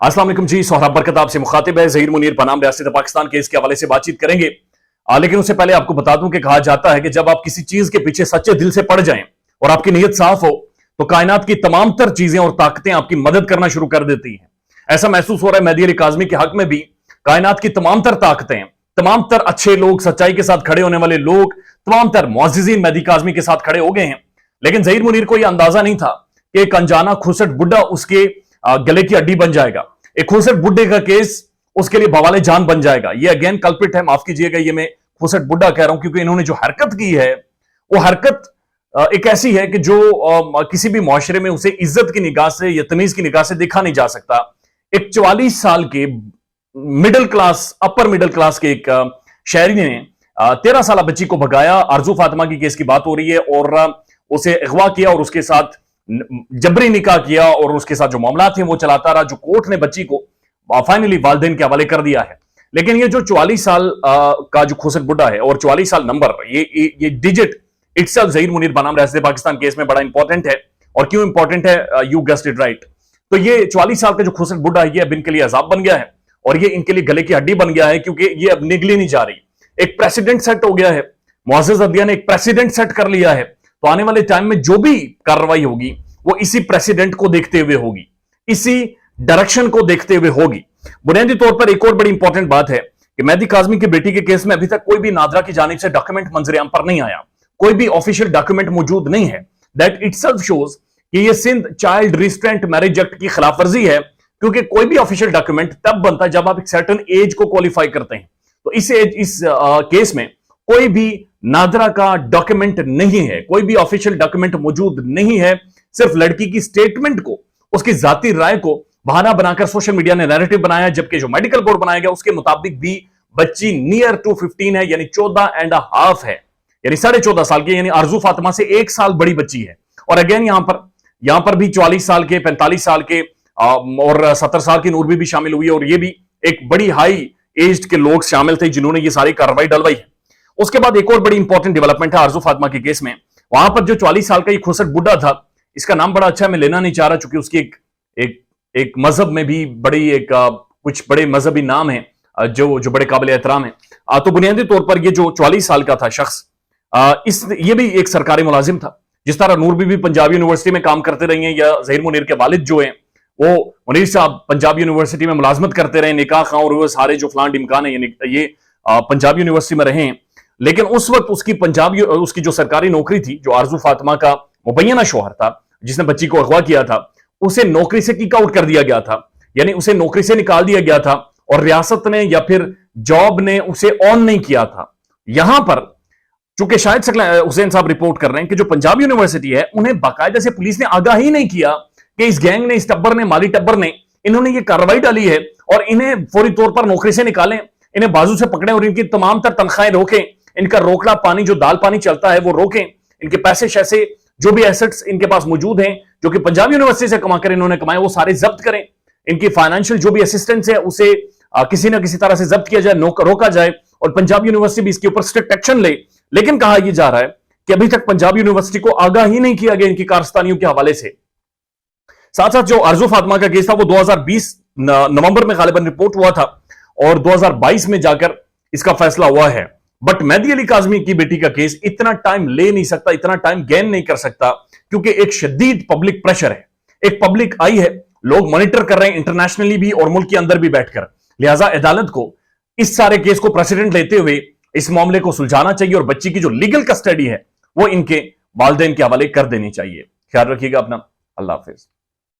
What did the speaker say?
अस्सलाम वालेकुम जी। सोहराब बरकत आपसे मुखातिब है। ज़हीर मुनीर बनाम रियासत पाकिस्तान के इसके हवाले से बातचीत करेंगे। लेकिन उससे पहले आपको बता दूं कि कहा जाता है कि जब आप किसी चीज के पीछे सच्चे दिल से पड़ जाएं और आपकी नीयत साफ हो तो कायनात की तमाम तर चीजें और ताकतें आपकी मदद करना शुरू कर देती हैं। ऐसा महसूस हो रहा है मेहदी अली काज़मी के हक में भी। कायनात की तमाम तर ताकतें, तमाम तर अच्छे लोग, सच्चाई के साथ खड़े होने वाले लोग, तमाम तर मुअज़्ज़िज़ीन मेहदी काज़मी के साथ खड़े हो गए हैं। लेकिन ज़हीर मुनीर को यह अंदाजा नहीं था कि एक अनजाना खुसट बुड्ढा उसके गले की हड्डी बन जाएगा। एक खुसट बुड्ढे का केस उसके लिए बवाले जान बन जाएगा। ये अगेन कल्प्रिट है, माफ कीजिएगा, ये मैं खुसट बुड्ढा कह रहा हूं क्योंकि इन्होंने जो हरकत की है वो हरकत एक ऐसी है कि जो किसी भी मुआशरे में उसे इज्जत की निगाह से या तमीज की निगाह से देखा नहीं जा सकता। एक 44 साल के middle class, upper middle class के एक शहरी ने 13 साल बच्ची को भगाया। आरजू फातिमा की केस की बात हो रही है और उसे अगवा किया और उसके साथ जबरी निकाह किया और उसके साथ जो मामला थे वो चलाता रहा, जो कोर्ट ने बच्ची को फाइनली वालिदैन के हवाले कर दिया है। लेकिन ये जो 44 साल का जो खुसट बुड्ढा है और 44 साल नंबर, ये डिजिट इटसेल्फ ज़हीर मुनीर बनाम रियासत पाकिस्तान केस में बड़ा इंपॉर्टेंट है। और क्यों इंपॉर्टेंट है? You guessed it right. तो ये 44 साल का जो खुसट बुड्ढा है ये अब इनके लिए अजाब बन गया है और ये इनके लिए गले की हड्डी बन गया है क्योंकि ये अब निगली नहीं जा रही। एक प्रेसिडेंट सेट हो गया है, मुअज़्ज़िज़ अदलिया ने एक प्रेसिडेंट सेट कर लिया है। तो आने वाले टाइम में जो भी कार्रवाई होगी वो इसी प्रेसिडेंट को देखते हुए होगी, इसी डायरेक्शन को देखते हुए होगी। बुनियादी तौर पर एक और बड़ी इंपॉर्टेंट बात है कि मेहदी काज़मी की बेटी के केस में अभी तक कोई भी नादरा की जानिब से डॉक्यूमेंट मंजर-ए-आम पर नहीं आया, कोई भी ऑफिशियल डॉक्यूमेंट मौजूद नहीं है। दैट इटसेल्फ शोज कि ये Sindh child restraint marriage act की खिलाफ वर्जी है, क्योंकि कोई भी ऑफिशियल डॉक्यूमेंट तब बनता है जब आप एक सर्टेन एज को क्वालिफाई करते हैं। तो इस केस में कोई भी नादरा का डॉक्यूमेंट नहीं है, कोई भी ऑफिशियल डॉक्यूमेंट मौजूद नहीं है। सिर्फ लड़की की स्टेटमेंट को, उसकी जाती राय को बहाना बनाकर सोशल मीडिया ने नैरेटिव बनाया, जबकि जो मेडिकल रिपोर्ट बनाया गया उसके मुताबिक भी बच्ची नियर टू 15 है, यानी 14.5 है, यानी 14.5 साल की, यानी आरजू फातिमा से 1 साल बड़ी बच्ची है। और अगेन यहां पर भी 44 साल के, 45 साल के और 70 साल की नूरबी भी शामिल हुई है और ये भी एक बड़ी हाई एज के लोग शामिल थे जिन्होंने ये सारी कार्रवाई डलवाई है। उसके बाद एक और बड़ी इंपॉर्टेंट डेवलपमेंट है आरजू फातिमा के केस में। वहां पर जो 44 साल का ये खुसट बुड्ढा था, इसका नाम बड़ा अच्छा है, मैं लेना नहीं चाह रहा चूंकि उसकी एक मजहब में भी बड़ी कुछ बड़े मजहबी नाम है जो बड़े काबिल एहतराम है। तो बुनियादी तौर पर ये जो 44 साल का था शख्स, ये भी एक सरकारी मुलाजिम था। जिस तरह नूरबी भी पंजाब यूनिवर्सिटी में काम करते रही हैं, या ज़हीर मुनीर के वालिद जो हैं वो मुनीर साहब पंजाब यूनिवर्सिटी में मुलाजमत करते रहे, निकाह खां और वो सारे जो फलान इम्कान है ये पंजाब यूनिवर्सिटी में रहे हैं। लेकिन उस वक्त उसकी जो सरकारी नौकरी थी, जो आरजू फातिमा का मुबैना शौहर था जिसने बच्ची को अगवा किया था, उसे नौकरी से किक आउट कर दिया गया था, यानी उसे नौकरी से निकाल दिया गया था और रियासत ने या फिर जॉब ने उसे ऑन नहीं किया था। यहां पर चूंकि शायद हुसैन साहब रिपोर्ट कर रहे हैं कि जो पंजाब यूनिवर्सिटी है उन्हें बाकायदा से पुलिस ने आगाही नहीं किया कि इस गैंग ने, इस टब्बर ने, माली टब्बर ने इन्होंने ये कार्रवाई डाली है और इन्हें फौरी तौर पर नौकरी से निकालें, इन्हें बाजू से पकड़ें और इनकी तमाम तर तनख्वाहें रोकें, इनका रोकड़ा पानी, जो दाल पानी चलता है वो रोकें, इनके पैसे शैसे जो भी एसेट्स इनके पास मौजूद हैं जो कि पंजाब यूनिवर्सिटी से कमाकर इन्होंने कमाए वो सारे जब्त करें। इनकी फाइनेंशियल जो भी असिस्टेंस है उसे किसी ना किसी तरह से जब्त किया जाए, रोका जाए और पंजाब यूनिवर्सिटी भी इसके ऊपर स्ट्रिक्ट एक्शन ले। लेकिन कहा यह जा रहा है कि अभी तक पंजाब यूनिवर्सिटी को आगाह ही नहीं किया गया इनकी कारस्तानियों के हवाले से। साथ साथ जो आरजू फातिमा का केस था वो 2020 नवंबर में गालिबन रिपोर्ट हुआ था और 2022 में जाकर इसका फैसला हुआ है। बट मेहदी अली काज़मी की बेटी का केस इतना टाइम ले नहीं सकता, इतना टाइम गेन नहीं कर सकता, क्योंकि एक शदीद पब्लिक प्रेशर है, एक पब्लिक आई है, लोग मॉनिटर कर रहे हैं इंटरनेशनली भी और मुल्क के अंदर भी बैठकर। लिहाजा अदालत को इस सारे केस को प्रेसिडेंट लेते हुए इस मामले को सुलझाना चाहिए और बच्ची की जो लीगल कस्टडी है वो इनके वालिदैन के हवाले कर देनी चाहिए। ख्याल रखिएगा अपना। अल्लाह हाफिज।